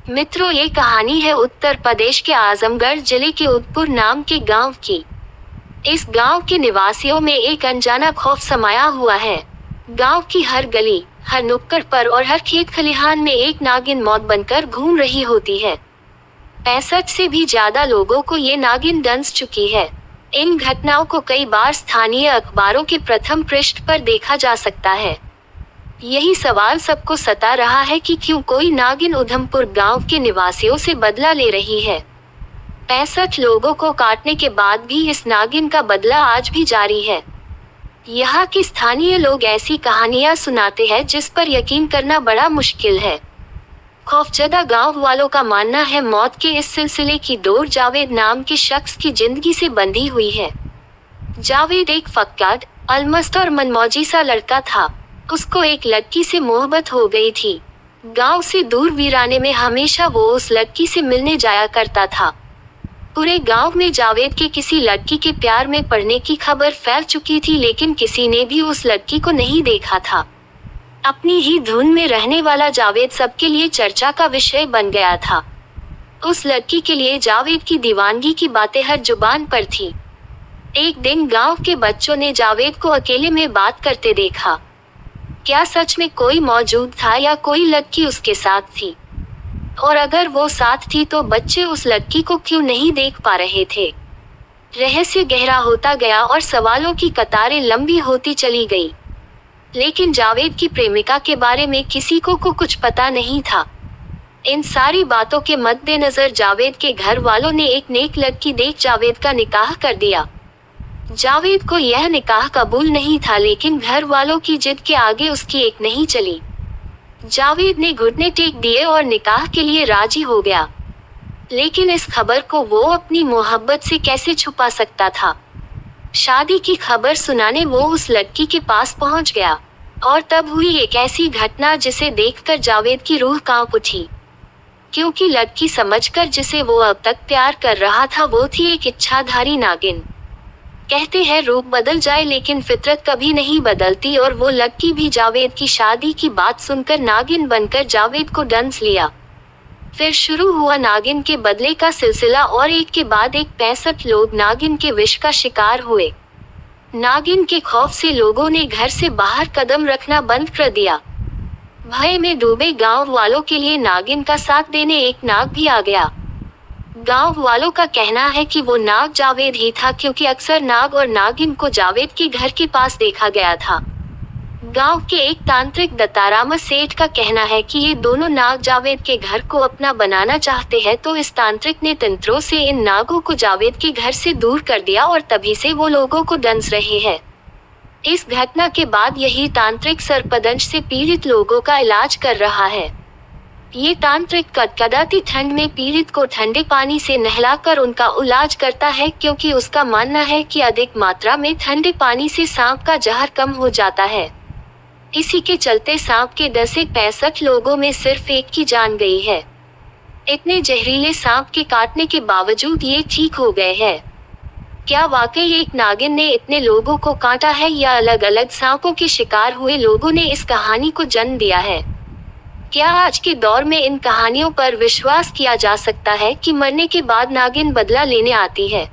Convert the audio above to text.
मित्रों, ये कहानी है उत्तर प्रदेश के आजमगढ़ जिले के उदयपुर नाम के गांव की। इस गांव के निवासियों में एक अनजाना खौफ समाया हुआ है। गांव की हर गली, हर नुक्कड़ पर और हर खेत खलिहान में एक नागिन मौत बनकर घूम रही होती है। 65 से भी ज्यादा लोगों को ये नागिन दंस चुकी है। इन घटनाओं को कई बार स्थानीय अखबारों के प्रथम पृष्ठ पर देखा जा सकता है। यही सवाल सबको सता रहा है कि क्यों कोई नागिन उधमपुर गांव के निवासियों से बदला ले रही है। 65 लोगों को काटने के बाद भी इस नागिन का बदला आज भी जारी है। यहाँ के स्थानीय लोग ऐसी कहानियां सुनाते हैं जिस पर यकीन करना बड़ा मुश्किल है। खौफजदा गांव वालों का मानना है मौत के इस सिलसिले की डोर जावेद नाम के शख्स की जिंदगी से बंधी हुई है। जावेद एक फक्काद, अलमस्त और मनमौजी सा लड़का था। उसको एक लड़की से मोहब्बत हो गई थी। गांव से दूर वीराने में हमेशा वो उस लड़की से मिलने जाया करता था। पूरे गांव में जावेद के किसी लड़की के प्यार में पड़ने की खबर फैल चुकी थी, लेकिन किसी ने भी उस लड़की को नहीं देखा था। अपनी ही धुन में रहने वाला जावेद सबके लिए चर्चा का विषय बन गया था। उस लड़की के लिए जावेद की दीवानगी की बातें हर जुबान पर थी। एक दिन गांव के बच्चों ने जावेद को अकेले में बात करते देखा। क्या सच में कोई मौजूद था या कोई लड़की उसके साथ थी? और अगर वो साथ थी तो बच्चे उस लड़की को क्यों नहीं देख पा रहे थे? रहस्य गहरा होता गया और सवालों की कतारें लंबी होती चली गई। लेकिन जावेद की प्रेमिका के बारे में किसी को कुछ पता नहीं था। इन सारी बातों के मद्देनजर जावेद के घर वालों ने एक नेक लड़की देख जावेद का निकाह कर दिया। जावेद को यह निकाह कबूल नहीं था, लेकिन घर वालों की जिद के आगे उसकी एक नहीं चली। जावेद ने घुटने टेक दिए और निकाह के लिए राजी हो गया। लेकिन इस खबर को वो अपनी मोहब्बत से कैसे छुपा सकता था? शादी की खबर सुनाने वो उस लड़की के पास पहुंच गया, और तब हुई एक ऐसी घटना जिसे देखकर जावेद की रूह कांप उठी। क्योंकि लड़की समझकर जिसे वो अब तक प्यार कर रहा था वो थी एक इच्छाधारी नागिन। कहते हैं रूप बदल जाए लेकिन फितरत कभी नहीं बदलती, और वो लड़की भी जावेद की शादी की बात सुनकर नागिन बनकर जावेद को डंस लिया। फिर शुरू हुआ नागिन के बदले का सिलसिला, और एक के बाद एक 65 लोग नागिन के विष का शिकार हुए। नागिन के खौफ से लोगों ने घर से बाहर कदम रखना बंद कर दिया। भय में डूबे गांव वालों के लिए नागिन का साथ देने एक नाग भी आ गया। गांव वालों का कहना है कि वो नाग जावेद ही था, क्योंकि अक्सर नाग और नागिन को जावेद के घर के पास देखा गया था। गांव के एक तांत्रिक दत्ताराम सेठ का कहना है कि ये दोनों नाग जावेद के घर को अपना बनाना चाहते हैं, तो इस तांत्रिक ने तंत्रों से इन नागों को जावेद के घर से दूर कर दिया और तभी से वो लोगों को दंस रहे हैं। इस घटना के बाद यही तांत्रिक सर्पदंश से पीड़ित लोगों का इलाज कर रहा है। ये तांत्रिक कड़कड़ाती ठंड में पीड़ित को ठंडे पानी से नहलाकर उनका इलाज करता है, क्योंकि उसका मानना है कि अधिक मात्रा में ठंडे पानी से सांप का जहर कम हो जाता है। इसी के चलते सांप के डर से 65 लोगों में सिर्फ एक की जान गई है। इतने जहरीले सांप के काटने के बावजूद ये ठीक हो गए हैं। क्या वाकई एक नागिन ने इतने लोगों को काटा है, या अलग अलग सांपों के शिकार हुए लोगों ने इस कहानी को जन्म दिया है? क्या आज के दौर में इन कहानियों पर विश्वास किया जा सकता है कि मरने के बाद नागिन बदला लेने आती है?